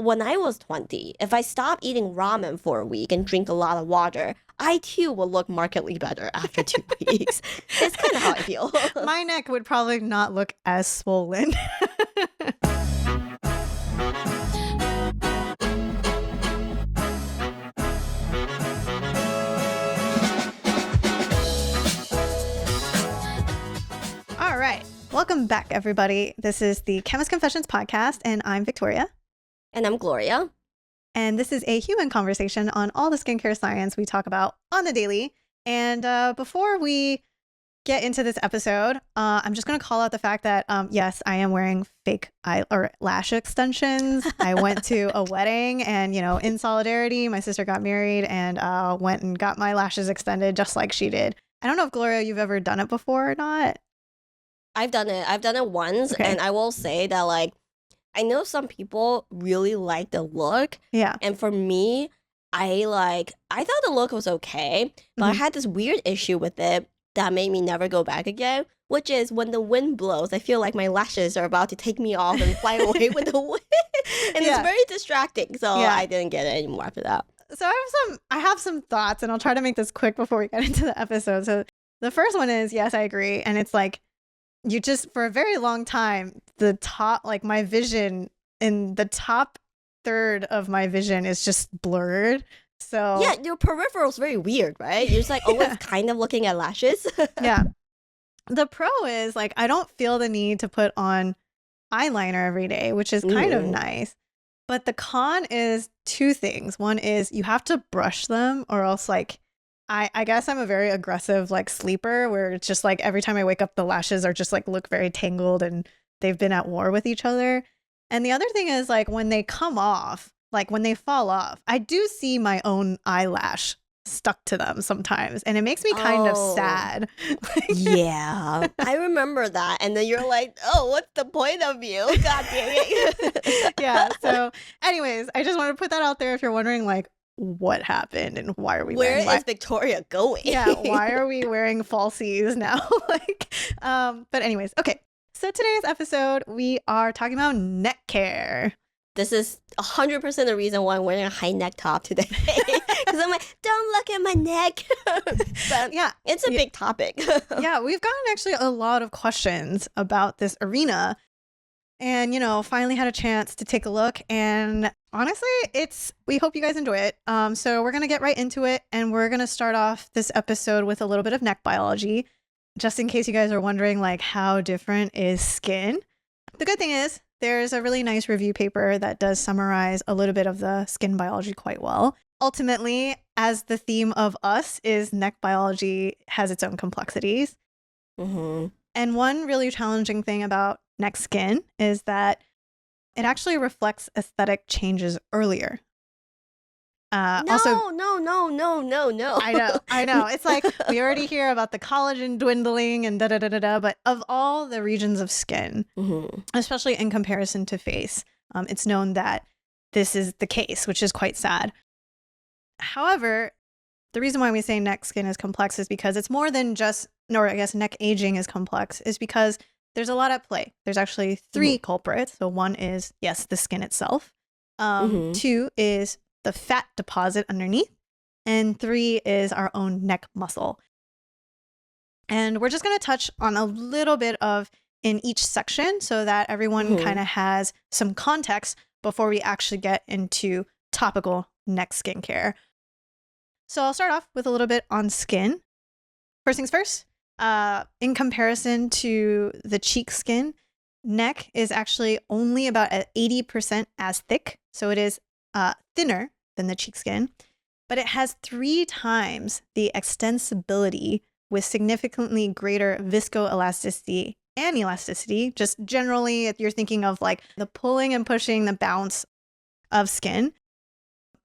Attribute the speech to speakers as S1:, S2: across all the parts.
S1: when I was 20, if I stop eating ramen for a week and drink a lot of water, I too will look markedly better after 2 weeks. It's kind of how I feel.
S2: My neck would probably not look as swollen. All right. Welcome back, everybody. This is the Chemist Confessions Podcast, and I'm Victoria.
S1: And I'm Gloria.
S2: And this is a human conversation on all the skincare science we talk about on the daily. And before we get into this episode, I'm just going to call out the fact that, yes, I am wearing fake lash extensions. I went to a wedding and, in solidarity, my sister got married and went and got my lashes extended just like she did. I don't know if, Gloria, you've ever done it before or not.
S1: I've done it once, okay. And I will say that, I know some people really like the look.
S2: Yeah.
S1: And for me, I thought the look was okay, but I had this weird issue with it that made me never go back again, which is when the wind blows, I feel like my lashes are about to take me off and fly away with the wind. And it's very distracting. So I didn't get it anymore after that.
S2: So I have some thoughts, and I'll try to make this quick before we get into the episode. So the first one is, yes, I agree. And it's you just, for a very long time, the top, my vision in the top third of my vision is just blurred. So
S1: yeah, your peripheral is very weird, right? You're just always kind of looking at lashes.
S2: Yeah. The pro is I don't feel the need to put on eyeliner every day, which is kind of nice. But the con is two things. One is you have to brush them, or else I guess I'm a very aggressive sleeper, where it's just every time I wake up, the lashes are just look very tangled and they've been at war with each other. And the other thing is when they come off, when they fall off, I do see my own eyelash stuck to them sometimes, and it makes me kind of sad.
S1: Yeah, I remember that. And then you're like, oh, what's the point of you? God dang it.
S2: Yeah. So anyways, I just want to put that out there if you're wondering what happened and why are we
S1: Where is Victoria going?
S2: Yeah, why are we wearing falsies now? But anyways, okay. So today's episode, we are talking about neck care.
S1: This is 100% the reason why I'm wearing a high neck top today. Because I'm don't look at my neck. But yeah, it's a big topic.
S2: Yeah, we've gotten actually a lot of questions about this arena. And, finally had a chance to take a look. And honestly, we hope you guys enjoy it. So we're going to get right into it. And we're going to start off this episode with a little bit of neck biology, just in case you guys are wondering, how different is skin? The good thing is there's a really nice review paper that does summarize a little bit of the skin biology quite well. Ultimately, as the theme of us is neck biology has its own complexities.
S1: Mm-hmm.
S2: And one really challenging thing about neck skin is that it actually reflects aesthetic changes earlier.
S1: No.
S2: I know. It's we already hear about the collagen dwindling and da-da-da-da-da, but of all the regions of skin, especially in comparison to face, it's known that this is the case, which is quite sad. However, the reason why we say neck skin is complex is because it's more than just, or I guess neck aging is complex, is because there's a lot at play. There's actually three culprits. So one is, yes, the skin itself. Two is the fat deposit underneath. And three is our own neck muscle. And we're just going to touch on a little bit of in each section so that everyone kind of has some context before we actually get into topical neck skincare. So I'll start off with a little bit on skin. First things first. In comparison to the cheek skin, neck is actually only about 80% as thick. So it is thinner than the cheek skin, but it has 3 times the extensibility with significantly greater viscoelasticity and elasticity. Just generally, if you're thinking of the pulling and pushing, the bounce of skin.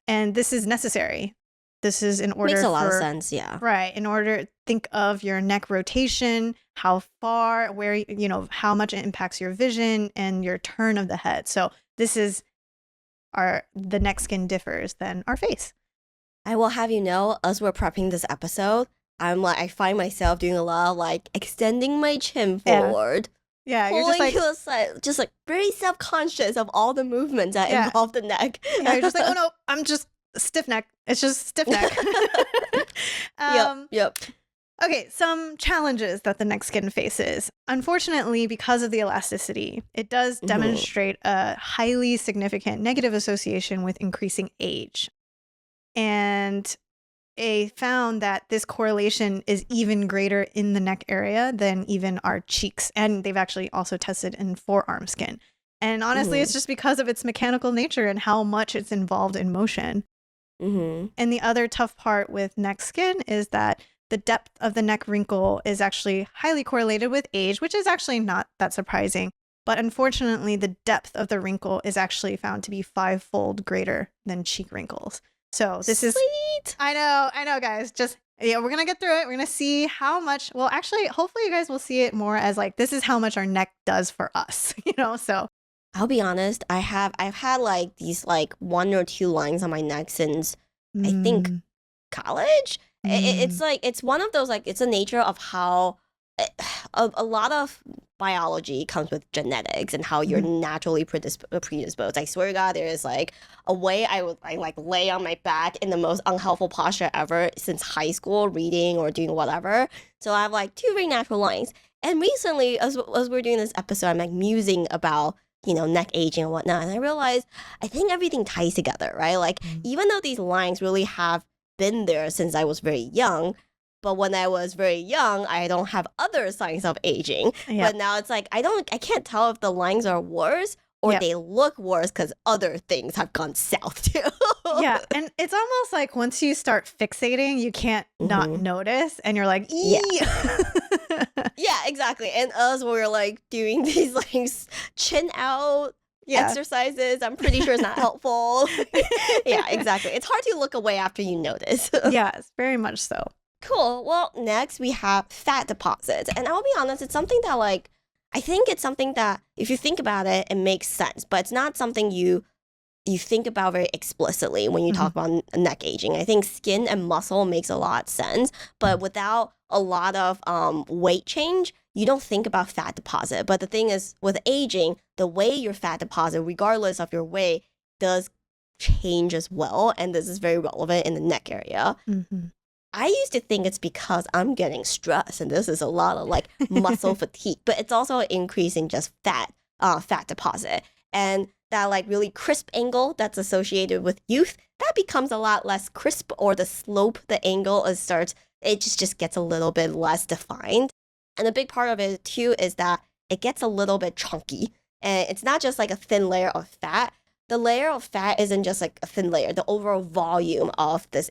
S2: And this is necessary. This is in order
S1: Makes a lot of sense, yeah.
S2: Right. In order to think of your neck rotation, how far, where, how much it impacts your vision and your turn of the head. So this is the neck skin differs than our face.
S1: I will have you know, as we're prepping this episode, I find myself doing a lot of extending my chin forward.
S2: Yeah, you're
S1: pulling
S2: just like,
S1: you aside, just like very self-conscious of all the movements that
S2: Yeah.
S1: involve the neck.
S2: yeah, you're just like, oh no, I'm just stiff neck. It's just stiff neck.
S1: Yep.
S2: Okay, some challenges that the neck skin faces. Unfortunately, because of the elasticity, it does demonstrate a highly significant negative association with increasing age. And they found that this correlation is even greater in the neck area than even our cheeks. And they've actually also tested in forearm skin. And honestly, it's just because of its mechanical nature and how much it's involved in motion. And the other tough part with neck skin is that the depth of the neck wrinkle is actually highly correlated with age, which is actually not that surprising. But unfortunately, the depth of the wrinkle is actually found to be 5-fold greater than cheek wrinkles. So this is
S1: Sweet.
S2: I know, guys. Just we're gonna get through it. We're gonna see how much. Well, actually, hopefully, you guys will see it more as like this is how much our neck does for us. So
S1: I'll be honest, I've had like these like 1 or 2 lines on my neck since I think college. It's like it's one of those like it's the nature of how a lot of biology comes with genetics and how you're naturally predisposed. I swear to God, there is like a way I like lay on my back in the most unhelpful posture ever since high school, reading or doing whatever. So I have like 2 very natural lines. And recently, as we're doing this episode, I'm like musing about neck aging and whatnot, and I realized I think everything ties together, right? Like even though these lines really have been there since I was very young. But when I was very young, I don't have other signs of aging.
S2: Yep.
S1: But now it's like I can't tell if the lines are worse or they look worse because other things have gone south too.
S2: Yeah, and it's almost like once you start fixating, you can't not notice, and you're like,
S1: yeah, exactly. And us, we're like doing these like chin out exercises. I'm pretty sure it's not helpful. Yeah, exactly. It's hard to look away after you notice.
S2: Yes, very much so.
S1: Cool. Well, next we have fat deposits. And I'll be honest, it's something that like, I think it's something that if you think about it, it makes sense, but it's not something you think about very explicitly when you talk about neck aging. I think skin and muscle makes a lot of sense, but without a lot of weight change, you don't think about fat deposit. But the thing is, with aging, the way your fat deposit, regardless of your weight, does change as well. And this is very relevant in the neck area. I used to think it's because I'm getting stressed and this is a lot of like muscle fatigue, but it's also an increase in just fat deposit. And that like really crisp angle that's associated with youth, that becomes a lot less crisp, or the slope, the angle it just gets a little bit less defined. And a big part of it too is that it gets a little bit chunky. And it's not just like a thin layer of fat. The layer of fat isn't just like a thin layer. The overall volume of this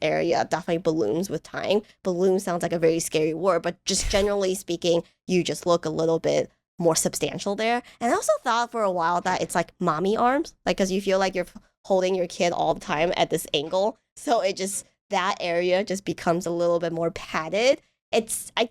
S1: area definitely balloons with time. Balloon sounds like a very scary word, but just generally speaking, you just look a little bit more substantial there. And I also thought for a while that it's like mommy arms, like because you feel like you're holding your kid all the time at this angle. So that area just becomes a little bit more padded. I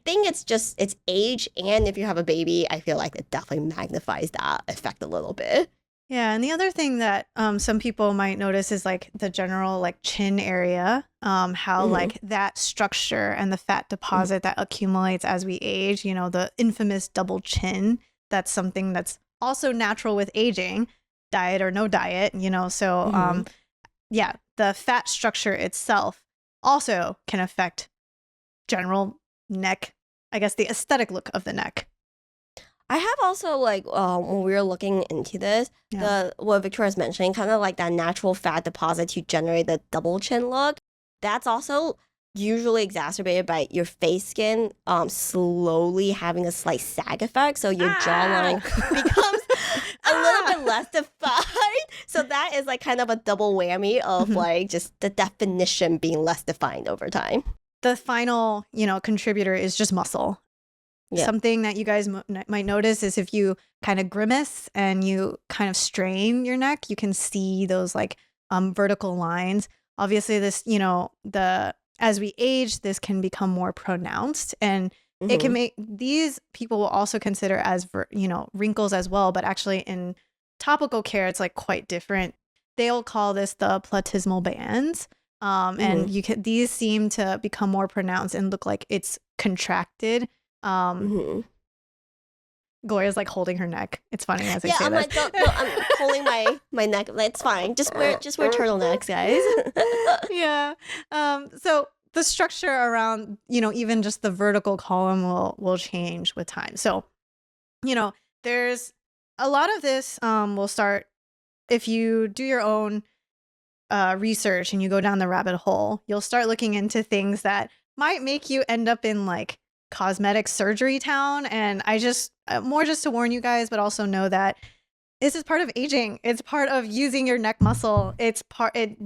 S1: think it's age, and if you have a baby, I feel like it definitely magnifies that effect a little bit.
S2: Yeah, and the other thing that some people might notice is like the general like chin area, how like that structure and the fat deposit that accumulates as we age, the infamous double chin. That's something that's also natural with aging, diet or no diet, so yeah, the fat structure itself also can affect general neck, I guess the aesthetic look of the neck.
S1: I have also like when we were looking into this, what Victoria's mentioning, kind of like that natural fat deposit to generate the double chin look. That's also usually exacerbated by your face skin slowly having a slight sag effect, so your jawline becomes a little bit less defined. So that is like kind of a double whammy of like just the definition being less defined over time.
S2: The final, contributor is just muscle. Yeah. Something that you guys might notice is if you kind of grimace and you kind of strain your neck, you can see those like vertical lines. Obviously, this, as we age, this can become more pronounced, and it can make these people will also consider as wrinkles as well. But actually, in topical care, it's like quite different. They'll call this the platysmal bands, and these seem to become more pronounced and look like it's contracted. Gloria's like holding her neck. It's funny as I
S1: Yeah,
S2: say
S1: I'm
S2: this.
S1: like, don't, I'm holding my neck. It's fine. Just wear turtlenecks, guys.
S2: Yeah. So the structure around, even just the vertical column will change with time. So, there's a lot of this will start if you do your own research and you go down the rabbit hole. You'll start looking into things that might make you end up in like cosmetic surgery town. And I just more just to warn you guys, but also know that this is part of aging. It's part of using your neck muscle.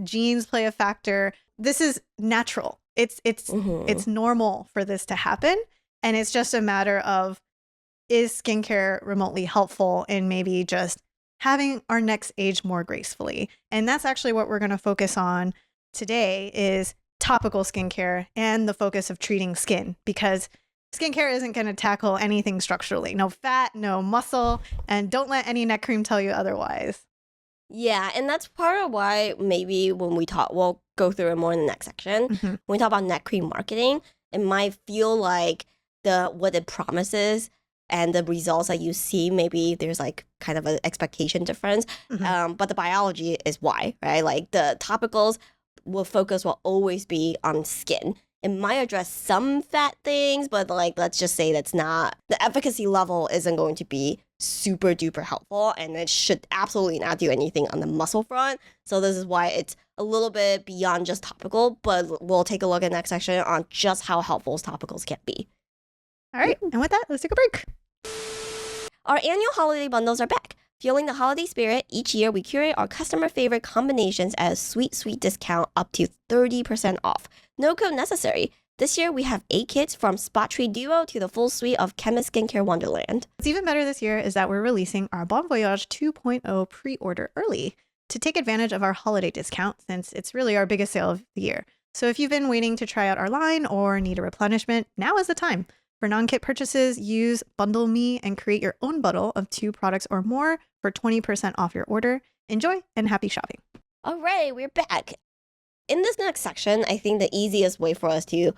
S2: Genes play a factor. This is natural. It's normal for this to happen. And it's just a matter of, is skincare remotely helpful in maybe just having our necks age more gracefully? And that's actually what we're going to focus on today, is topical skincare and the focus of treating skin, because skincare isn't going to tackle anything structurally. No fat, no muscle, and don't let any neck cream tell you otherwise.
S1: Yeah, and that's part of why maybe when we'll go through it more in the next section. When we talk about neck cream marketing, it might feel like what it promises and the results that you see, maybe there's like kind of an expectation difference. But the biology is why, right? Like the topicals will always be on skin. It might address some fat things, but like, let's just say the efficacy level isn't going to be super duper helpful, and it should absolutely not do anything on the muscle front. So this is why it's a little bit beyond just topical, but we'll take a look at next section on just how helpful topicals can be.
S2: All right. And with that, let's take a break.
S1: Our annual holiday bundles are back. Fueling the holiday spirit, each year we curate our customer favorite combinations at a sweet, sweet discount up to 30% off. No code necessary. This year we have 8 kits from Spot Tree Duo to the full suite of Chemist Skincare Wonderland.
S2: What's even better this year is that we're releasing our Bon Voyage 2.0 pre-order early to take advantage of our holiday discount, since it's really our biggest sale of the year. So if you've been waiting to try out our line or need a replenishment, now is the time. For non-kit purchases, use Bundle Me and create your own bundle of 2 products or more for 20% off your order. Enjoy and happy shopping.
S1: All right, we're back. In this next section, I think the easiest way for us to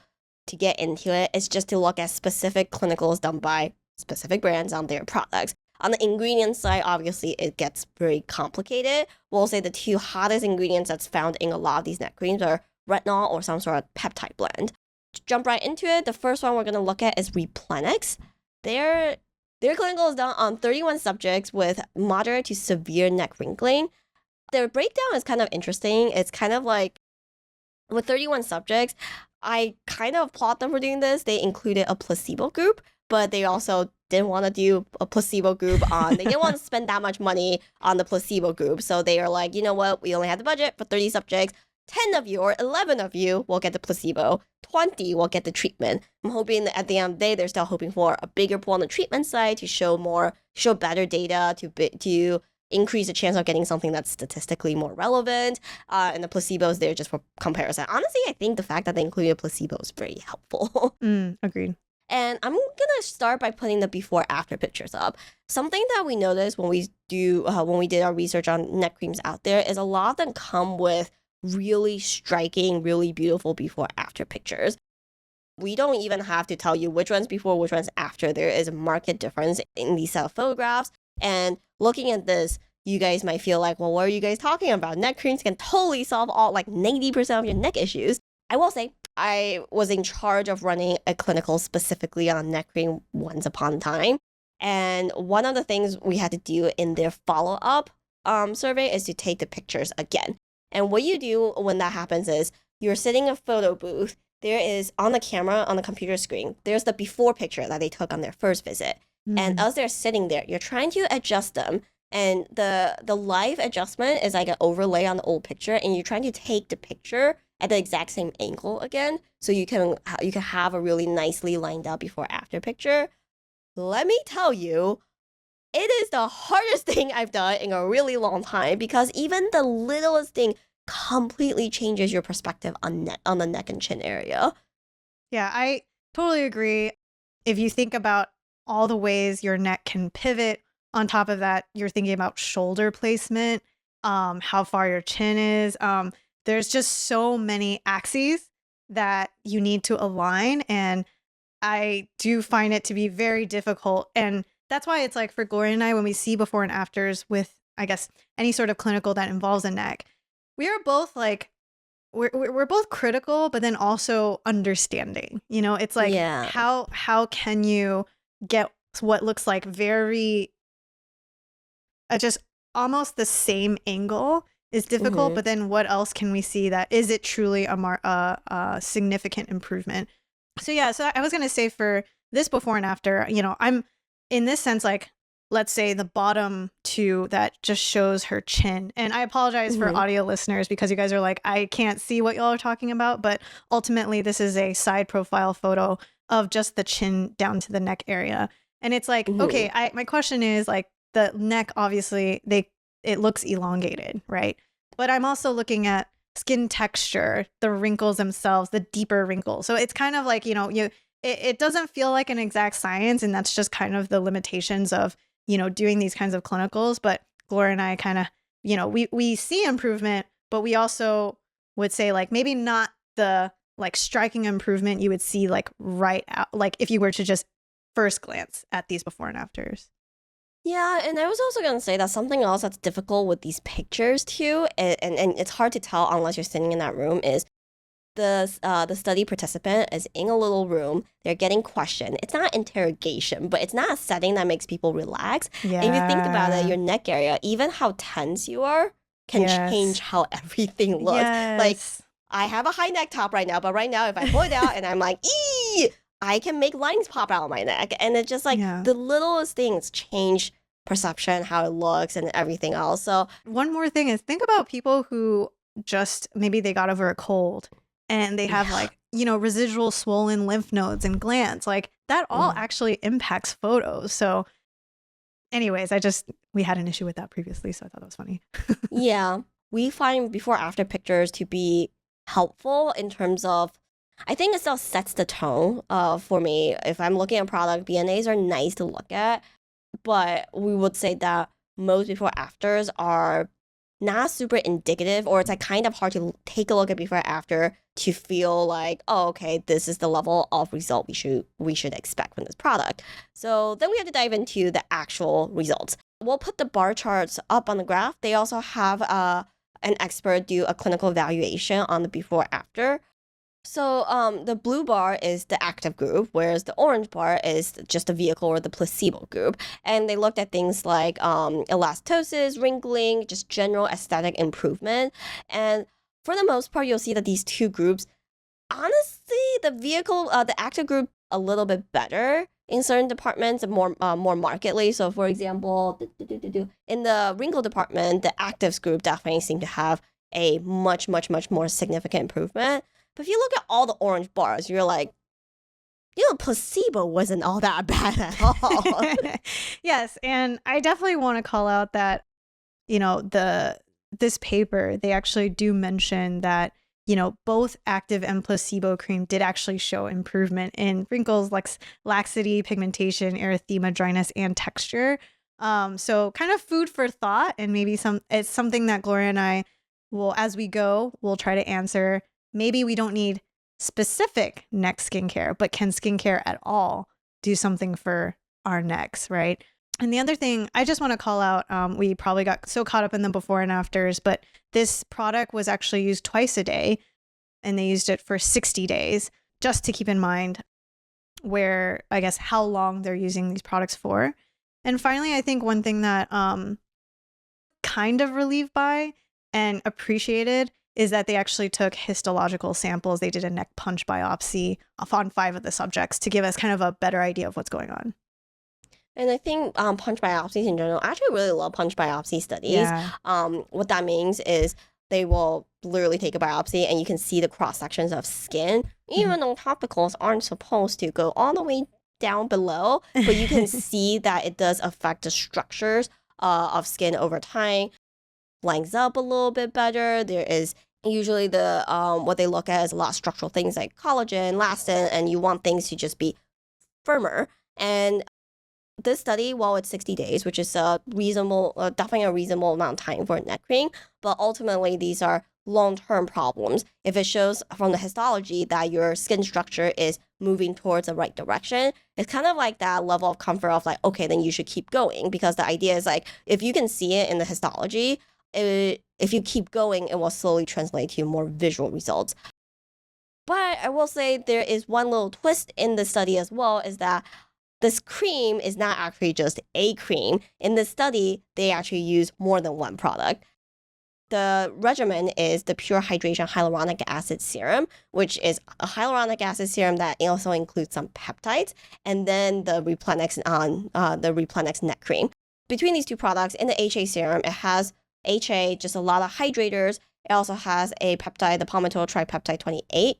S1: get into it is just to look at specific clinicals done by specific brands on their products. On the ingredient side, obviously, it gets very complicated. We'll say the 2 hottest ingredients that's found in a lot of these neck creams are retinol or some sort of peptide blend. To jump right into it, the first one we're going to look at is Replenix. Their clinical is done on 31 subjects with moderate to severe neck wrinkling. Their breakdown is kind of interesting. It's kind of like, with 31 subjects, I kind of applaud them for doing this. They included a placebo group, but they also didn't want to do a placebo group they didn't want to spend that much money on the placebo group. So they are like, you know what, we only have the budget for 30 subjects. 10 of you or 11 of you will get the placebo, 20 will get the treatment. I'm hoping that at the end of the day, they're still hoping for a bigger pool on the treatment side to show better data, to increase the chance of getting something that's statistically more relevant. And the placebos there just for comparison. Honestly, I think the fact that they included a placebo is very helpful.
S2: Agreed.
S1: And I'm going to start by putting the before after pictures up. Something that we noticed when we did our research on neck creams out there is a lot of them come with really striking, really beautiful before after pictures. We don't even have to tell you which one's before, which one's after. There is a marked difference in these set of photographs. And looking at this, you guys might feel like, well, what are you guys talking about? Neck creams can totally solve all, like 90% of your neck issues. I will say, I was in charge of running a clinical specifically on neck cream once upon a time. And one of the things we had to do in their follow-up survey is to take the pictures again. And what you do when that happens is you're sitting in a photo booth. There is on the camera, on the computer screen, there's the before picture that they took on their first visit. And as they're sitting there, you're trying to adjust them. And the live adjustment is like an overlay on the old picture. And you're trying to take the picture at the exact same angle again. So you can have a really nicely lined up before after picture. Let me tell you, it is the hardest thing I've done in a really long time, because even the littlest thing completely changes your perspective on the neck and chin area.
S2: Yeah, I totally agree. If you think about all the ways your neck can pivot, on top of that, you're thinking about shoulder placement, how far your chin is. There's just so many axes that you need to align. And I do find it to be very difficult. And that's why it's like for Gloria and I, when we see before and afters with, I guess, any sort of clinical that involves a neck, we are both like, we're both critical, but then also understanding. You know, it's like
S1: Yeah.
S2: how can you get what looks like very just almost the same angle is difficult, but then what else can we see that is it truly a significant improvement? So yeah, so I was gonna say for this before and after, you know, I'm in this sense like, let's say the bottom two that just shows her chin. And I apologize for audio listeners because you guys are like, I can't see what y'all are talking about, but ultimately this is a side profile photo of just the chin down to the neck area. And it's like, okay, my question is like the neck, obviously it looks elongated, right? But I'm also looking at skin texture, the wrinkles themselves, the deeper wrinkles. So it's kind of like, you know, it doesn't feel like an exact science, and that's just kind of the limitations of, you know, doing these kinds of clinicals. But Gloria and I kind of, you know, we see improvement, but we also would say like maybe not the like striking improvement you would see like right out, like if you were to just first glance at these before and afters.
S1: Yeah, and I was also going to say that something else that's difficult with these pictures too, and it's hard to tell unless you're sitting in that room, is the study participant is in a little room. They're getting questioned. It's not interrogation, but it's not a setting that makes people relax.
S2: Yeah.
S1: And if you think about it, your neck area, even how tense you are, can change how everything looks. Like, I have a high neck top right now, but right now if I pull it out and I'm like, ee, I can make lines pop out of my neck. And it's just like the littlest things change perception, how it looks, and everything else. So
S2: one more thing is think about people who just maybe they got over a cold and they have like, you know, residual swollen lymph nodes and glands. Like that all actually impacts photos. So anyways, we had an issue with that previously, so I thought that was funny.
S1: Yeah, we find before after pictures to be helpful in terms of, I think it still sets the tone for me. If I'm looking at product, BNAs are nice to look at, but we would say that most before afters are not super indicative, or it's like kind of hard to take a look at before after to feel like, oh, okay, this is the level of result we should expect from this product. So then we have to dive into the actual results. We'll put the bar charts up on the graph. They also have an expert do a clinical evaluation on the before after. So the blue bar is the active group, whereas the orange bar is just the vehicle or the placebo group. And they looked at things like elastosis, wrinkling, just general aesthetic improvement. And for the most part, you'll see that these two groups, honestly, the active group, a little bit better in certain departments, more markedly. So for example, in the wrinkle department, the actives group definitely seemed to have a much more significant improvement. But if you look at all the orange bars, you're like, you know, placebo wasn't all that bad at all.
S2: Yes, and I definitely want to call out that, you know, this paper, they actually do mention that, you know, both active and placebo cream did actually show improvement in wrinkles, laxity, pigmentation, erythema, dryness, and texture. So kind of food for thought, and maybe it's something that Gloria and I will, as we go, we'll try to answer. Maybe we don't need specific neck skincare, but can skincare at all do something for our necks, right? And the other thing I just want to call out, we probably got so caught up in the before and afters, but this product was actually used twice a day, and they used it for 60 days, just to keep in mind where, I guess, how long they're using these products for. And finally, I think one thing that kind of relieved by and appreciated is that they actually took histological samples. They did a neck punch biopsy on 5 of the subjects to give us kind of a better idea of what's going on.
S1: And I think punch biopsies in general, I actually really love punch biopsy studies.
S2: Yeah.
S1: What that means is they will literally take a biopsy and you can see the cross sections of skin, even though topicals aren't supposed to go all the way down below, but you can see that it does affect the structures of skin over time, lines up a little bit better. There is usually the what they look at is a lot of structural things like collagen, elastin, and you want things to just be firmer. And this study, while it's 60 days, which is definitely a reasonable amount of time for a neck cream, but ultimately these are long-term problems. If it shows from the histology that your skin structure is moving towards the right direction, it's kind of like that level of comfort of like, okay, then you should keep going, because the idea is like, if you can see it in the histology, if you keep going, it will slowly translate to more visual results. But I will say there is one little twist in the study as well, is that this cream is not actually just a cream. In this study, they actually use more than one product. The regimen is the Pure Hydration Hyaluronic Acid Serum, which is a hyaluronic acid serum that also includes some peptides, and then the Replenix neck cream. Between these two products, in the HA serum, it has HA, just a lot of hydrators. It also has a peptide, the palmitoyl tripeptide 28.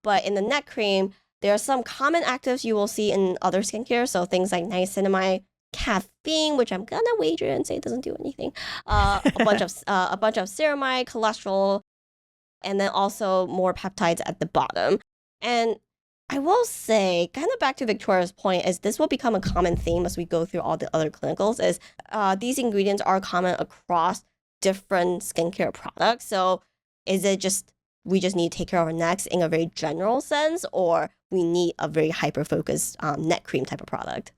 S1: But in the neck cream, there are some common actives you will see in other skincare, so things like niacinamide, caffeine, which I'm gonna wager and say doesn't do anything. A bunch of ceramide, cholesterol, and then also more peptides at the bottom. And I will say, kind of back to Victoria's point, is this will become a common theme as we go through all the other clinicals. Is these ingredients are common across different skincare products. So is it just we just need to take care of our necks in a very general sense, or we need a very hyper-focused neck cream type of product?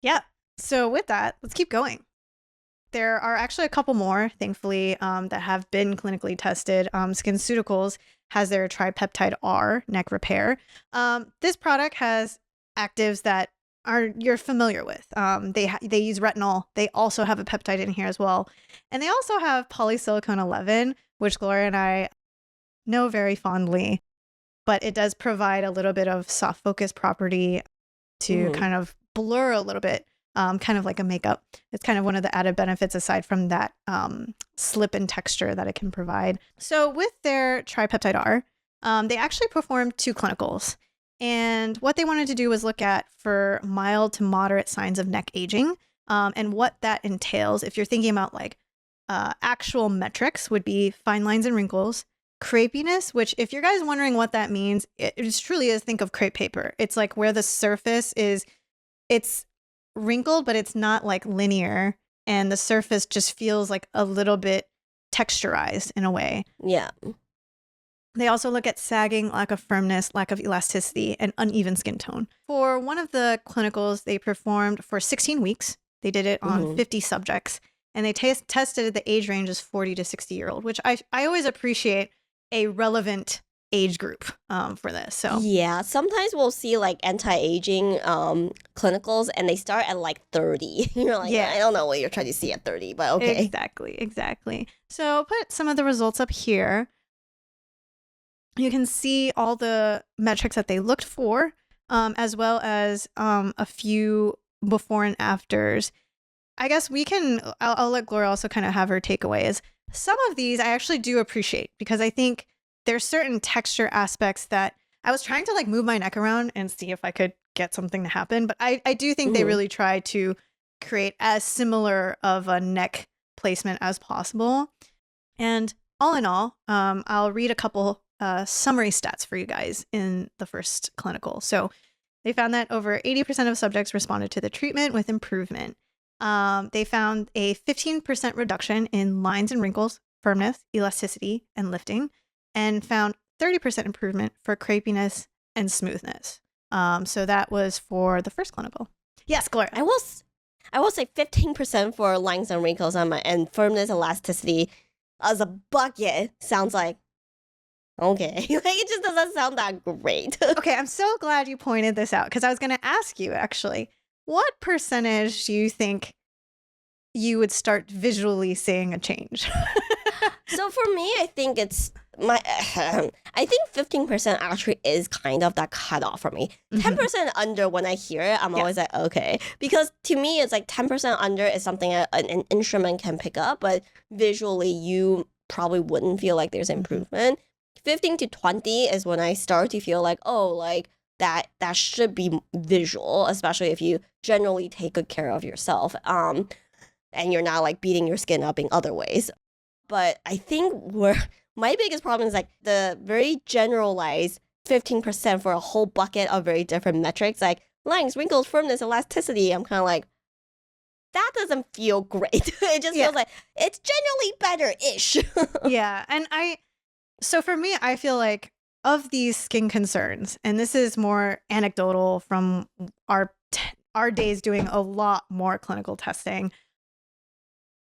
S2: Yeah. So with that, let's keep going. There are actually a couple more, thankfully, that have been clinically tested. Skinceuticals has their tripeptide R neck repair. This product has actives that you're familiar with. They use retinol. They also have a peptide in here as well. And they also have polysilicon 11, which Gloria and I know very fondly. But it does provide a little bit of soft focus property to kind of blur a little bit. Kind of like a makeup. It's kind of one of the added benefits aside from that slip in texture that it can provide. So with their tripeptide R, they actually performed 2 clinicals. And what they wanted to do was look at for mild to moderate signs of neck aging and what that entails. If you're thinking about like actual metrics would be fine lines and wrinkles, crepiness, which if you're guys wondering what that means, it just truly is, think of crepe paper. It's like where the surface is, it's wrinkled, but it's not like linear, and the surface just feels like a little bit texturized in a way.
S1: Yeah.
S2: They also look at sagging, lack of firmness, lack of elasticity, and uneven skin tone. For one of the clinicals, they performed for 16 weeks. They did it on 50 subjects, and they tested the age range as 40 to 60-year-old, which I always appreciate a relevant age group for this. So
S1: yeah, sometimes we'll see like anti-aging clinicals and they start at like 30. You're like, yeah, I don't know what you're trying to see at 30, but okay.
S2: Exactly. So I'll put some of the results up here. You can see all the metrics that they looked for, as well as a few before and afters. I guess I'll let Gloria also kind of have her takeaways. Some of these I actually do appreciate because I think there's certain texture aspects that I was trying to like move my neck around and see if I could get something to happen. But I do think they really try to create as similar of a neck placement as possible. And all in all, I'll read a couple summary stats for you guys in the first clinical. So they found that over 80% of subjects responded to the treatment with improvement. They found a 15% reduction in lines and wrinkles, firmness, elasticity, and lifting, and found 30% improvement for crepiness and smoothness. So that was for the first clinical. Yes, Gloria.
S1: I will say 15% for lines and wrinkles and firmness, elasticity as a bucket sounds like okay. Like it just doesn't sound that great.
S2: Okay, I'm so glad you pointed this out because I was going to ask you actually, what percentage do you think you would start visually seeing a change?
S1: So for me, I think it's I think 15% actually is kind of that cutoff for me. 10% under, when I hear it, I'm always like, okay. Because to me, it's like 10% under is something an instrument can pick up, but visually you probably wouldn't feel like there's improvement. 15 to 20 is when I start to feel like, oh, like that should be visual, especially if you generally take good care of yourself. And you're not like beating your skin up in other ways. But I think where my biggest problem is like the very generalized 15% for a whole bucket of very different metrics, like lines, wrinkles, firmness, elasticity. I'm kind of like, that doesn't feel great. It just feels like it's generally better-ish.
S2: Yeah. And so for me, I feel like of these skin concerns, and this is more anecdotal from our days doing a lot more clinical testing,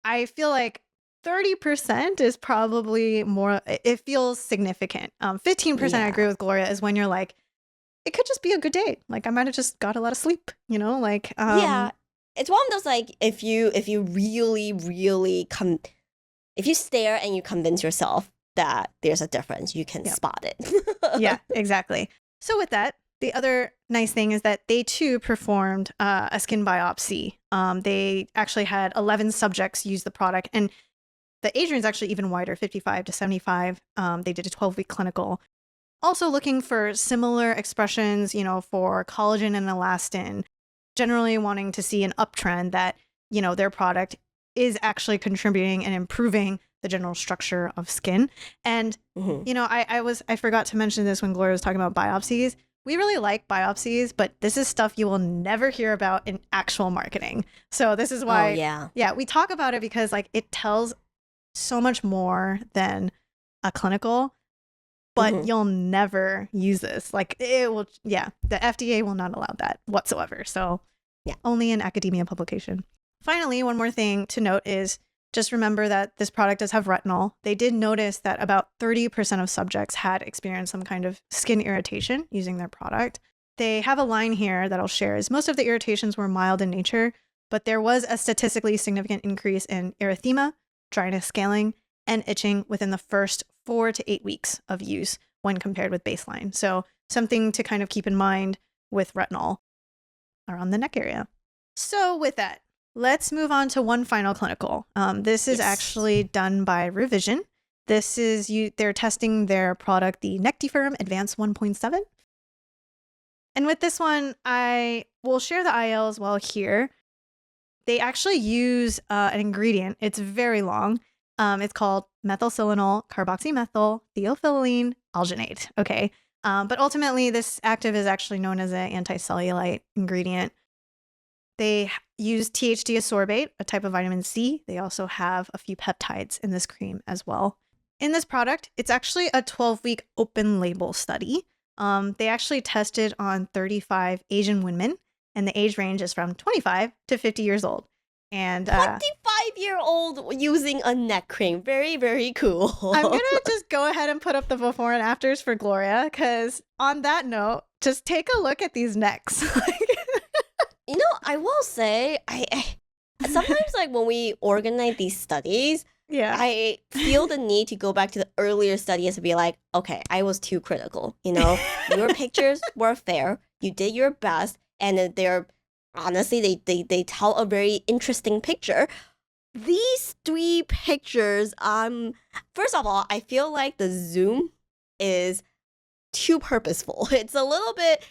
S2: I feel like 30% is probably more, it feels significant. 15%, I agree with Gloria, is when you're like, it could just be a good day. Like I might have just got a lot of sleep, like
S1: yeah, it's one of those like if you really if you stare and you convince yourself that there's a difference, you can spot it.
S2: Yeah, exactly. So with that, the other nice thing is that they too performed a skin biopsy. They actually had 11 subjects use the product, and the age range is actually even wider, 55 to 75. They did a 12-week clinical. Also looking for similar expressions, for collagen and elastin, generally wanting to see an uptrend that, their product is actually contributing and improving the general structure of skin. And, I forgot to mention this when Gloria was talking about biopsies. We really like biopsies, but this is stuff you will never hear about in actual marketing. So this is why, we talk about it because like it tells so much more than a clinical, but you'll never use this. Like it will, the FDA will not allow that whatsoever. So only in academia publication. Finally, one more thing to note is just remember that this product does have retinol. They did notice that about 30% of subjects had experienced some kind of skin irritation using their product. They have a line here that I'll share is most of the irritations were mild in nature, but there was a statistically significant increase in erythema, dryness, scaling, and itching within the first 4 to 8 weeks of use when compared with baseline. So something to kind of keep in mind with retinol around the neck area. So with that, let's move on to one final clinical. This is actually done by Revision. This is they're testing their product, the Nectifirm Advanced 1.7. And with this one, I will share the IL as well here. They actually use an ingredient. It's very long. It's called methylsilanol carboxymethyl theophylline alginate. Okay. But ultimately, this active is actually known as an anticellulite ingredient. They use THD ascorbate, a type of vitamin C. They also have a few peptides in this cream as well. In this product, it's actually a 12-week open label study. They actually tested on 35 Asian women, and the age range is from 25 to 50 years old. And
S1: 25-year-old using a neck cream. Very, very cool.
S2: I'm going to just go ahead and put up the before and afters for Gloria, because on that note, just take a look at these necks.
S1: I will say, I sometimes like when we organize these studies, I feel the need to go back to the earlier studies to be like, okay, I was too critical. Your pictures were fair. You did your best. And they're honestly, they tell a very interesting picture. These 3 pictures, first of all, I feel like the zoom is too purposeful. It's a little bit,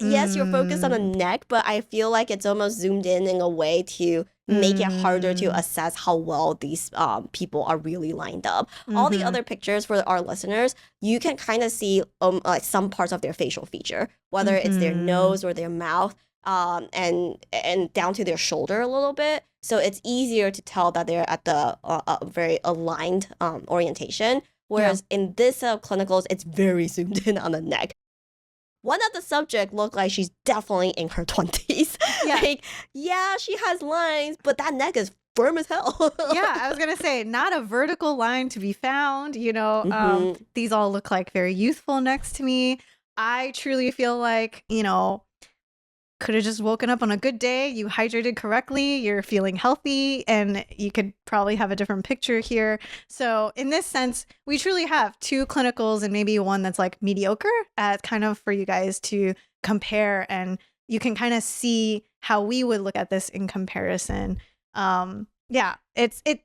S1: yes, you're focused on the neck, but I feel like it's almost zoomed in a way to make it harder to assess how well these people are really lined up. All the other pictures for our listeners, you can kind of see like some parts of their facial feature, whether it's their nose or their mouth, and down to their shoulder a little bit. So it's easier to tell that they're at the very aligned orientation. Whereas in this set of clinicals, it's very zoomed in on the neck. One of the subjects looked like she's definitely in her 20s. She has lines, but that neck is firm as hell.
S2: I was going to say, not a vertical line to be found. These all look like very youthful necks to me. I truly feel like, could have just woken up on a good day. You hydrated correctly. You're feeling healthy, and you could probably have a different picture here. So in this sense, we truly have 2 clinicals and maybe one that's like mediocre as kind of for you guys to compare. And you can kind of see how we would look at this in comparison. They're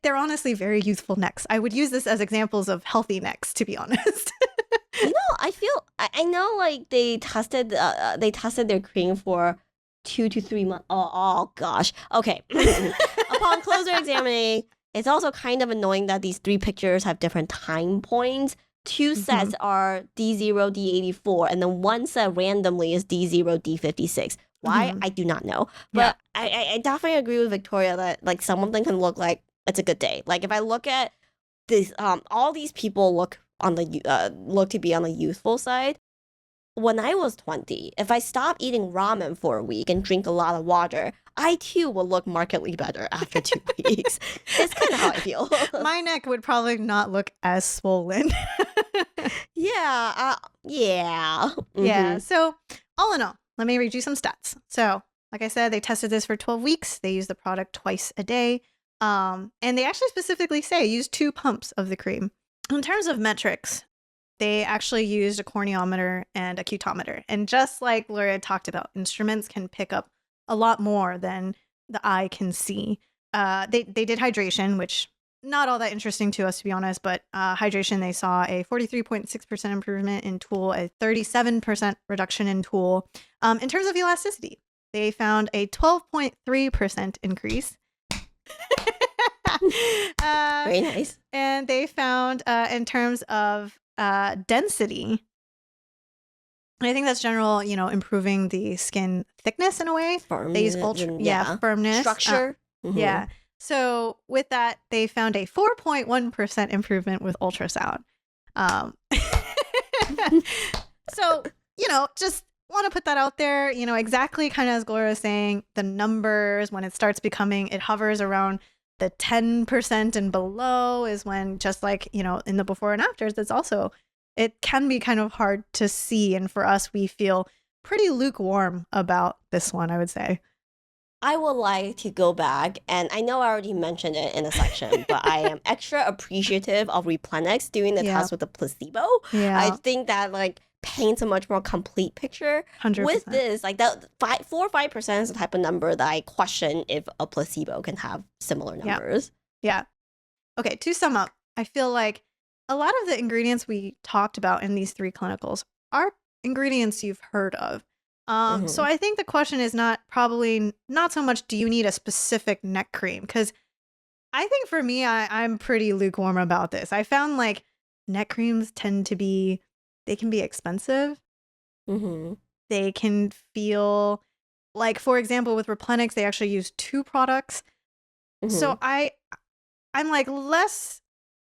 S2: honestly very youthful necks. I would use this as examples of healthy necks, to be honest.
S1: I know like they tested their cream for 2 to 3 months. Oh gosh. Okay. Upon closer examining, it's also kind of annoying that these 3 pictures have different time points. 2 sets are D0, D84, and then 1 set randomly is D0, D56. Why? I do not know. But I definitely agree with Victoria that like some of them can look like it's a good day. Like if I look at this, all these people look on the look to be on the youthful side. When I was 20, if I stopped eating ramen for a week and drink a lot of water, I too will look markedly better after 2 weeks. It's kind of how I feel.
S2: My neck would probably not look as swollen.
S1: Yeah. Yeah.
S2: Yeah. So, all in all, let me read you some stats. So, like I said, they tested this for 12 weeks. They used the product twice a day. And they actually specifically say use 2 pumps of the cream. In terms of metrics, they actually used a corneometer and a cutometer. And just like Gloria talked about, instruments can pick up a lot more than the eye can see. They did hydration, which not all that interesting to us, to be honest, but hydration, they saw a 43.6% improvement in tool, a 37% reduction in tool. In terms of elasticity, they found a 12.3% increase.
S1: Very nice.
S2: And they found in terms of density, I think that's general, improving the skin thickness in a way.
S1: Firmness,
S2: They use firmness.
S1: structure.
S2: Yeah. So with that, they found a 4.1% improvement with ultrasound. So, just want to put that out there, exactly kind of as Gloria was saying, the numbers, when it starts becoming, it hovers around the 10% and below is when, just like, in the before and afters, it can be kind of hard to see. And for us, we feel pretty lukewarm about this one, I would say.
S1: I would like to go back, and I know I already mentioned it in a section, but I am extra appreciative of Replenix doing the test with the placebo.
S2: Yeah.
S1: I think that paints a much more complete picture.
S2: 100%.
S1: With this, that 4 or 5% is the type of number that I question if a placebo can have similar numbers.
S2: Yeah. Okay, to sum up, I feel like a lot of the ingredients we talked about in these 3 clinicals are ingredients you've heard of. So I think the question is probably not so much, do you need a specific neck cream? Because I think for me, I'm pretty lukewarm about this. I found neck creams tend to be, they can be expensive. They can feel for example, with Replenix, they actually use 2 products. So I'm less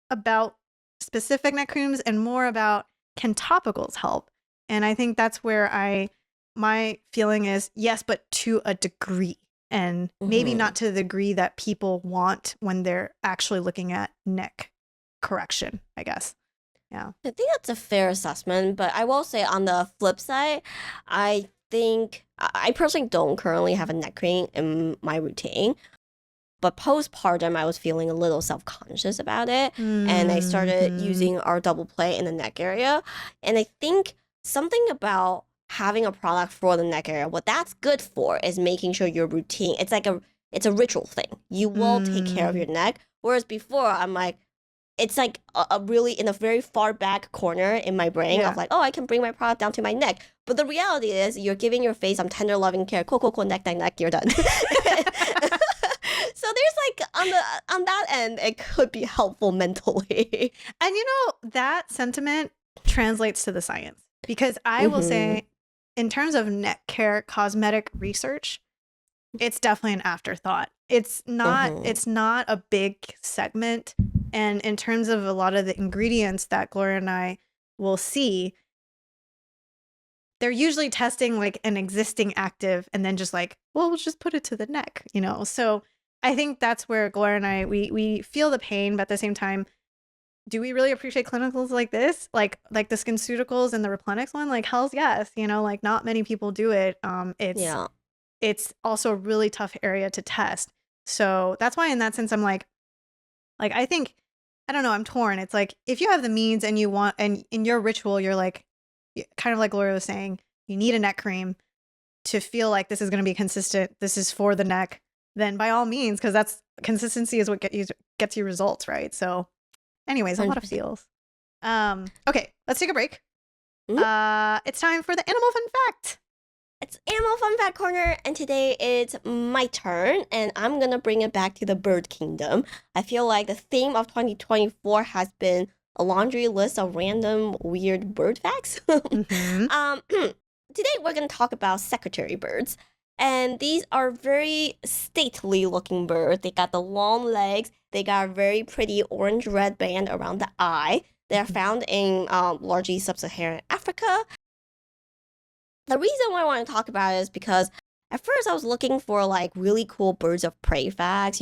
S2: about specific neck creams and more about, can topicals help? And I think that's where my feeling is yes, but to a degree, and maybe not to the degree that people want when they're actually looking at neck correction, I guess. Yeah.
S1: I think that's a fair assessment, but I will say on the flip side, I think I personally don't currently have a neck cream in my routine, but postpartum I was feeling a little self-conscious about it, and I started using our double play in the neck area, and I think something about having a product for the neck area, what that's good for is making sure your routine, it's a ritual thing. You will take care of your neck, whereas before I'm it's a really in a very far back corner in my brain of I can bring my product down to my neck. But the reality is you're giving your face some tender loving care. Cool, neck, you're done. So there's on that end, it could be helpful mentally.
S2: And that sentiment translates to the science, because I will say, in terms of neck care cosmetic research, it's definitely an afterthought. It's not a big segment. And in terms of a lot of the ingredients that Gloria and I will see, they're usually testing an existing active and then just we'll just put it to the neck, So I think that's where Gloria and I, we feel the pain, but at the same time, do we really appreciate clinicals like this? Like the Skinceuticals and the Replenix one? Hell's yes. Not many people do it. It's also a really tough area to test. So that's why in that sense, I'm I think, I don't know, I'm torn. It's if you have the means and you want, and in your ritual, you're kind of like Gloria was saying, you need a neck cream to feel like this is going to be consistent. This is for the neck. Then by all means, because that's consistency is what gets you results, right? So anyways, a lot of feels. Okay, let's take a break. It's time for the animal fun fact.
S1: It's Animal Fun Fact Corner, and today it's my turn, and I'm going to bring it back to the bird kingdom. I feel like the theme of 2024 has been a laundry list of random weird bird facts. Today we're going to talk about secretary birds, and these are very stately looking birds. They got the long legs, they got a very pretty orange-red band around the eye. They're found in largely sub-Saharan Africa. The reason why I want to talk about it is because at first I was looking for like really cool birds of prey facts,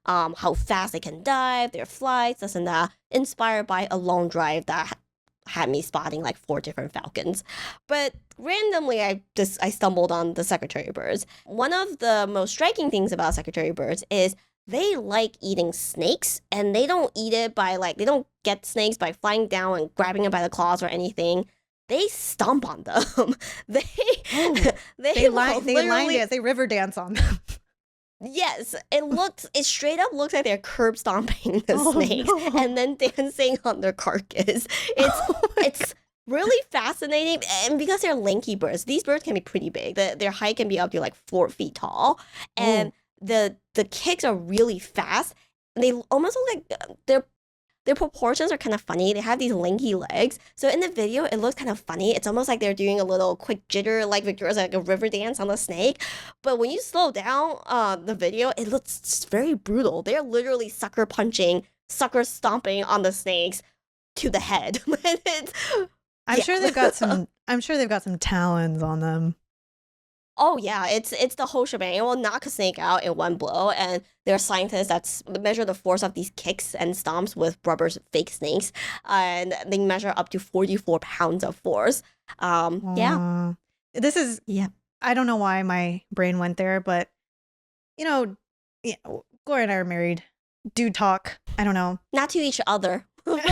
S1: how fast they can dive, their flights, this and that, inspired by a long drive that had me spotting like 4 different falcons. But randomly, I stumbled on the secretary birds. One of the most striking things about secretary birds is they like eating snakes, and they don't eat it by they don't get snakes by flying down and grabbing it by the claws or anything. They stomp on them. they
S2: line dance, they river dance on them.
S1: Yes, it straight up looks like they're curb stomping the snakes and then dancing on their carcass. It's really fascinating, and because they're lanky birds, these birds can be pretty big. Their height can be up to like 4 feet tall, and the kicks are really fast. They almost look like their proportions are kind of funny. They have these lanky legs. So in the video, it looks kind of funny. It's almost like they're doing a little quick jitter, like Victoria's like a river dance on the snake. But when you slow down the video, it looks very brutal. They're literally sucker punching, sucker stomping on the snakes to the head.
S2: I'm sure they've got some talons on them.
S1: Oh yeah, it's the whole shebang. It will knock a snake out in one blow, and there are scientists that measure the force of these kicks and stomps with rubber fake snakes, and they measure up to 44 pounds of force.
S2: This is I don't know why my brain went there, but Gloria and I are married. Dude talk. I don't know.
S1: Not to each other.
S2: We get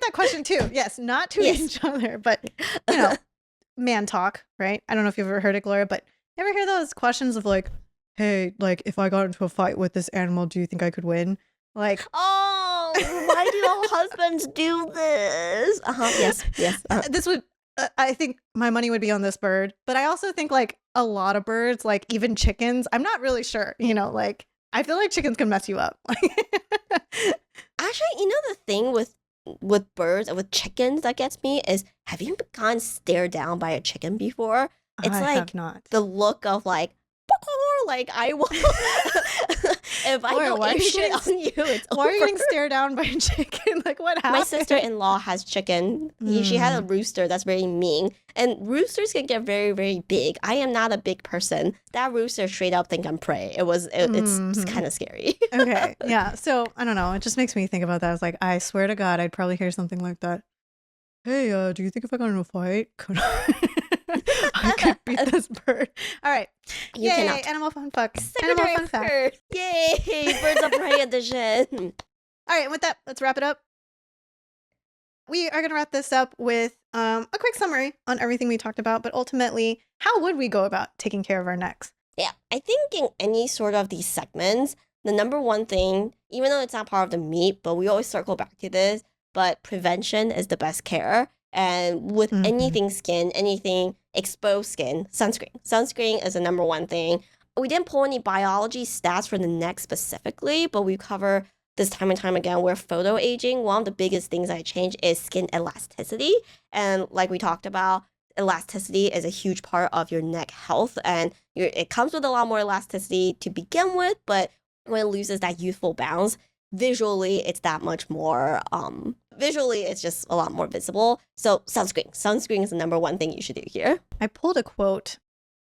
S2: that question too. Yes, not to each other, but man talk, right? I don't know if you've ever heard it, Gloria, but you ever hear those questions of like, hey, like if I got into a fight with this animal, do you think I could win? Like,
S1: oh, why do all husbands do this? Yes.
S2: This would, I think my money would be on this bird, but I also think like a lot of birds, like even chickens, I'm not really sure, like I feel like chickens can mess you up.
S1: Actually, the thing with birds and with chickens that gets me is, have you gotten stared down by a chicken before? It's
S2: I have not.
S1: The look of like I will if I don't eat shit on you, it's
S2: why
S1: over.
S2: are you getting stared down by a chicken? Like what happened?
S1: My sister-in-law has chicken. She had a rooster that's very mean, and roosters can get very, very big. I am not a big person. That rooster straight up think I'm prey. It's kind of scary.
S2: Okay, yeah. So I don't know. It just makes me think about that. I was like, I swear to God, I'd probably hear something like that. Hey, do you think if I got in a fight, could I could beat this bird? All right.
S1: You cannot.
S2: Animal fun fact.
S1: Secretary
S2: Animal fun fact.
S1: Yay! Birds of prey edition.
S2: All right. With that, let's wrap it up. We are going to wrap this up with a quick summary on everything we talked about, but ultimately, how would we go about taking care of our necks?
S1: Yeah, I think in any sort of these segments, the number one thing, even though it's not part of the meat, but we always circle back to this, but prevention is the best care. And with anything skin, anything exposed skin, sunscreen. Sunscreen is the number one thing. We didn't pull any biology stats for the neck specifically, but we cover this time and time again where photo aging, one of the biggest things that change is skin elasticity. And like we talked about, elasticity is a huge part of your neck health. And it comes with a lot more elasticity to begin with, but when it loses that youthful bounce, visually, it's that much more, visually, it's just a lot more visible. So sunscreen. Sunscreen is the number one thing you should do here. I
S2: pulled a quote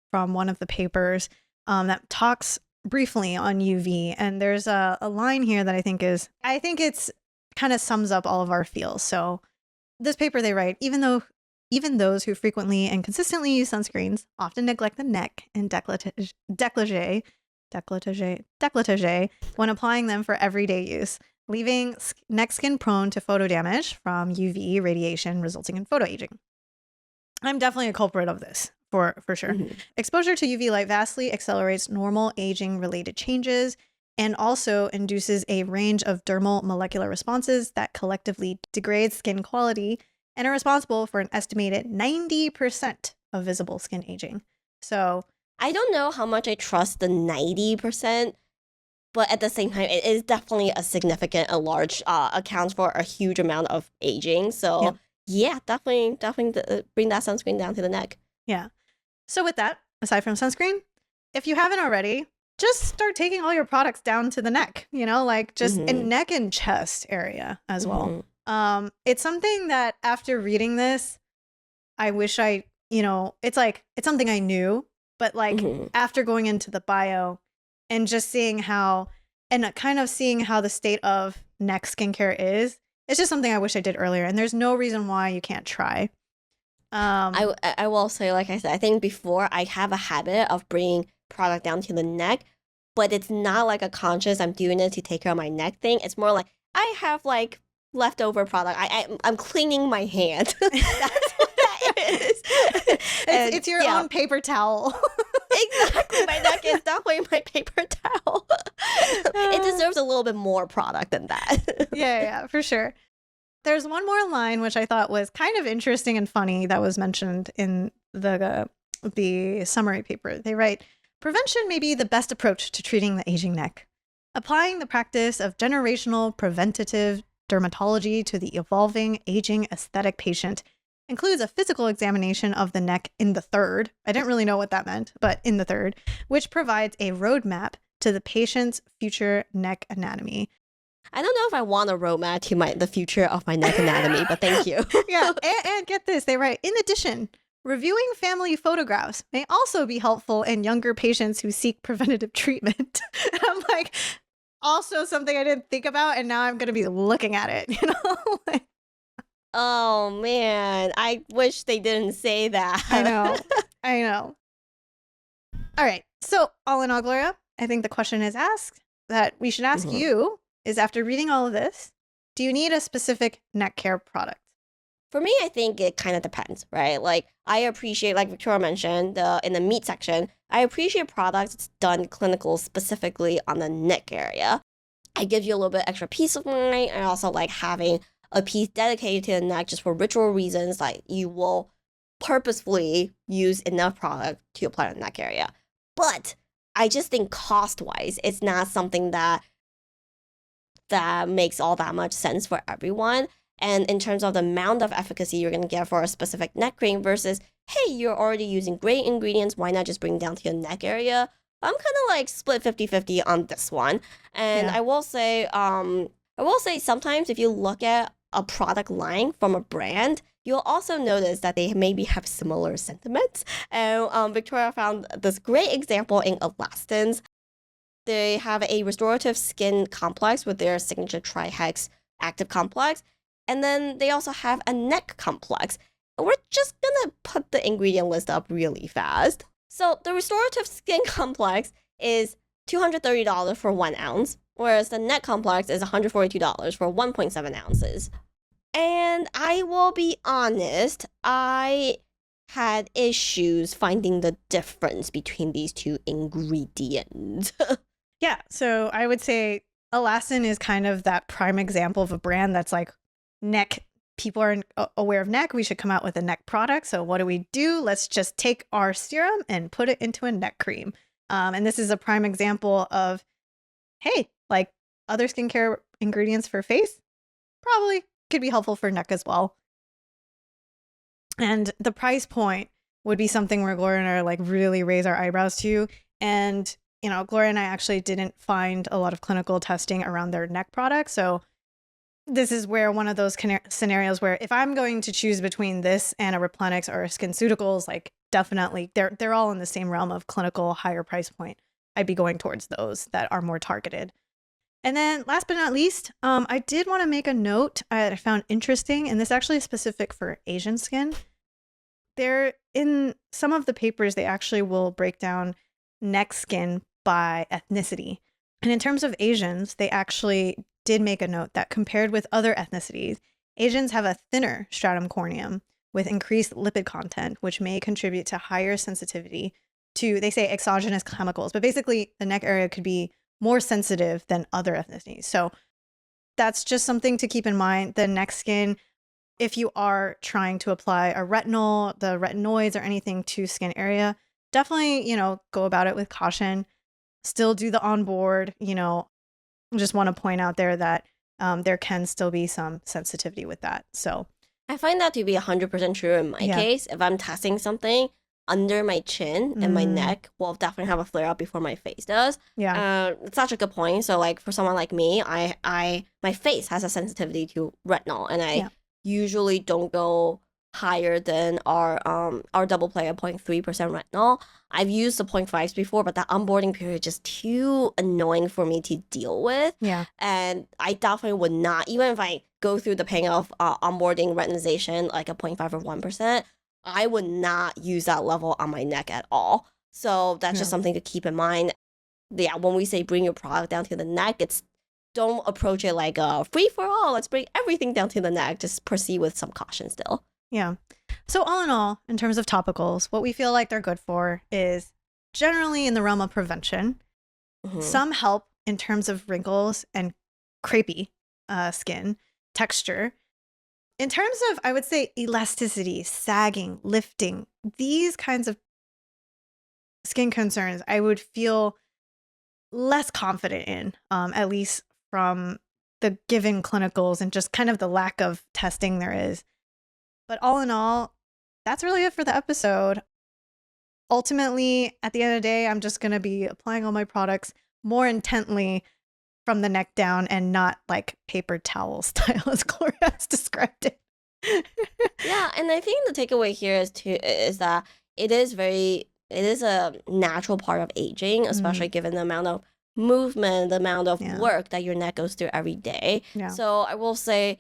S2: from one of the papers that talks briefly on UV. And there's a line here that I think it's kind of sums up all of our feels. So this paper, they write, even those who frequently and consistently use sunscreens often neglect the neck and décolleté when applying them for everyday use, leaving neck skin prone to photo damage from UV radiation resulting in photo aging. I'm definitely a culprit of this, for sure. Exposure to UV light vastly accelerates normal aging-related changes and also induces a range of dermal molecular responses that collectively degrade skin quality and are responsible for an estimated 90% of visible skin aging. So
S1: I don't know how much I trust the 90%, but at the same time, it is definitely a significant, a large, accounts for a huge amount of aging. So yeah, definitely bring that sunscreen down to the neck.
S2: Yeah. So with that, aside from sunscreen, if you haven't already, just start taking all your products down to the neck, like just
S1: Mm-hmm.
S2: in neck and chest area as well.
S1: Mm-hmm.
S2: It's something that after reading this, I wish it's something I knew, but like
S1: Mm-hmm.
S2: after going into the bio and just seeing how the state of neck skincare is, it's just something I wish I did earlier. And there's no reason why you can't try.
S1: I will say, like I said, I think before I have a habit of bringing product down to the neck, but it's not like a conscious I'm doing it to take care of my neck thing. It's more like I have like leftover product. I'm cleaning my hand. That's what that is.
S2: It's your own paper towel.
S1: Exactly. My neck is definitely my paper towel. It deserves a little bit more product than that.
S2: Yeah, for sure. There's one more line which I thought was kind of interesting and funny that was mentioned in the summary paper. They write, prevention may be the best approach to treating the aging neck. Applying the practice of generational preventative dermatology to the evolving aging aesthetic patient includes a physical examination of the neck in the third. I didn't really know what that meant, but in the third, which provides a roadmap to the patient's future neck anatomy.
S1: I don't know if I want a roadmap to the future of my neck anatomy, but thank you.
S2: Yeah, and get this, they write, in addition, reviewing family photographs may also be helpful in younger patients who seek preventative treatment. And I'm like, also something I didn't think about, and now I'm going to be looking at it,
S1: Oh, man. I wish they didn't say that.
S2: I know. All right. So, all in all, Gloria, I think the question is asked that we should ask you is, after reading all of this, do you need a specific neck care product?
S1: For me, I think it kind of depends, right? Like, I appreciate, like Victoria mentioned, in the meat section, I appreciate products that's done clinical specifically on the neck area. It gives you a little bit extra peace of mind, and also like having a piece dedicated to the neck just for ritual reasons. Like, you will purposefully use enough product to apply on the neck area. But I just think cost-wise, it's not something that makes all that much sense for everyone. And in terms of the amount of efficacy you're going to get for a specific neck cream versus, hey, you're already using great ingredients, why not just bring it down to your neck area? I'm kind of like split 50-50 on this one. And I will say sometimes if you look at a product line from a brand, you'll also notice that they maybe have similar sentiments. And Victoria found this great example in Elastins. They have a restorative skin complex with their signature Trihex active complex. And then they also have a neck complex. We're just gonna put the ingredient list up really fast. So the restorative skin complex is $230 for 1 ounce, whereas the neck complex is $142 for 1.7 ounces. And I will be honest, I had issues finding the difference between these two ingredients.
S2: Yeah, so I would say Elastin is kind of that prime example of a brand that's like, neck, people are aware of neck, we should come out with a neck product. So what do? Let's just take our serum and put it into a neck cream. And this is a prime example of, hey, like other skincare ingredients for face probably could be helpful for neck as well. And the price point would be something where Gloria and I like really raise our eyebrows to. And, Gloria and I actually didn't find a lot of clinical testing around their neck products. So this is where one of those scenarios where if I'm going to choose between this and a Replenix or a Skinceuticals, like definitely they're all in the same realm of clinical higher price point. I'd be going towards those that are more targeted. And then last but not least, I did want to make a note I found interesting, and this actually is specific for Asian skin. There, in some of the papers, they actually will break down neck skin by ethnicity. And in terms of Asians, they actually did make a note that compared with other ethnicities, Asians have a thinner stratum corneum with increased lipid content, which may contribute to higher sensitivity to, they say, exogenous chemicals. But basically, the neck area could be more sensitive than other ethnicities. So that's just something to keep in mind. The neck skin, if you are trying to apply a retinol, the retinoids or anything to skin area, definitely, go about it with caution. Still do the onboard, just want to point out there that there can still be some sensitivity with that. So
S1: I find that to be 100% true in my case. If I'm testing something, under my chin and my neck will definitely have a flare up before my face does.
S2: Yeah.
S1: It's such a good point. So like for someone like me, my face has a sensitivity to retinol, and I usually don't go higher than our double play at 0.3% retinol. I've used the 0.5s before, but that onboarding period is just too annoying for me to deal with.
S2: Yeah.
S1: And I definitely would not, even if I go through the pain of onboarding retinization like a 0.5 or 1%, I would not use that level on my neck at all. So that's just something to keep in mind. Yeah, when we say bring your product down to the neck, it's don't approach it like a free for all. Let's bring everything down to the neck. Just proceed with some caution still.
S2: Yeah. So all in all, in terms of topicals, what we feel like they're good for is generally in the realm of prevention. Some help in terms of wrinkles and crepey skin texture. In terms of, I would say, elasticity, sagging, lifting, these kinds of skin concerns, I would feel less confident in, at least from the given clinicals and just kind of the lack of testing there is. But all in all, that's really it for the episode. Ultimately, at the end of the day, I'm just going to be applying all my products more intently from the neck down and not like paper towel style as Gloria has described it.
S1: Yeah, and I think the takeaway here is that it is a natural part of aging, especially given the amount of movement, the amount of work that your neck goes through every day.
S2: Yeah.
S1: So I will say,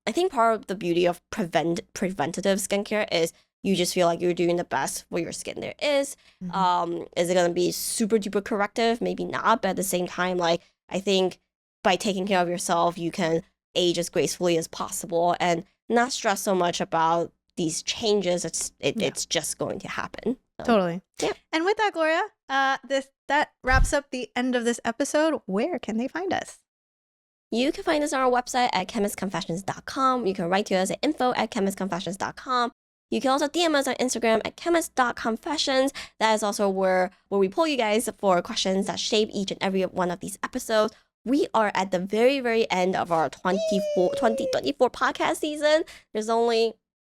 S1: I think part of the beauty of preventative skincare is you just feel like you're doing the best for your skin there is. Is it going to be super duper corrective? Maybe not. But at the same time, like I think by taking care of yourself, you can age as gracefully as possible and not stress so much about these changes. It's just going to happen. So,
S2: totally.
S1: Yeah.
S2: And with that, Gloria, that wraps up the end of this episode. Where can they find us?
S1: You can find us on our website at chemistconfessions.com. You can write to us at info@chemistconfessions.com. You can also DM us on Instagram at chemist.confessions. That is also where we pull you guys for questions that shape each and every one of these episodes. We are at the very, very end of our 2024 podcast season. There's only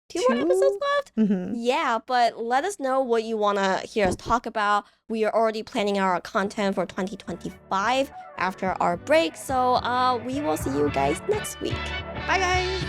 S1: two more episodes left. Yeah, but let us know what you want to hear us talk about. We are already planning our content for 2025 after our break. So we will see you guys next week.
S2: Bye, guys.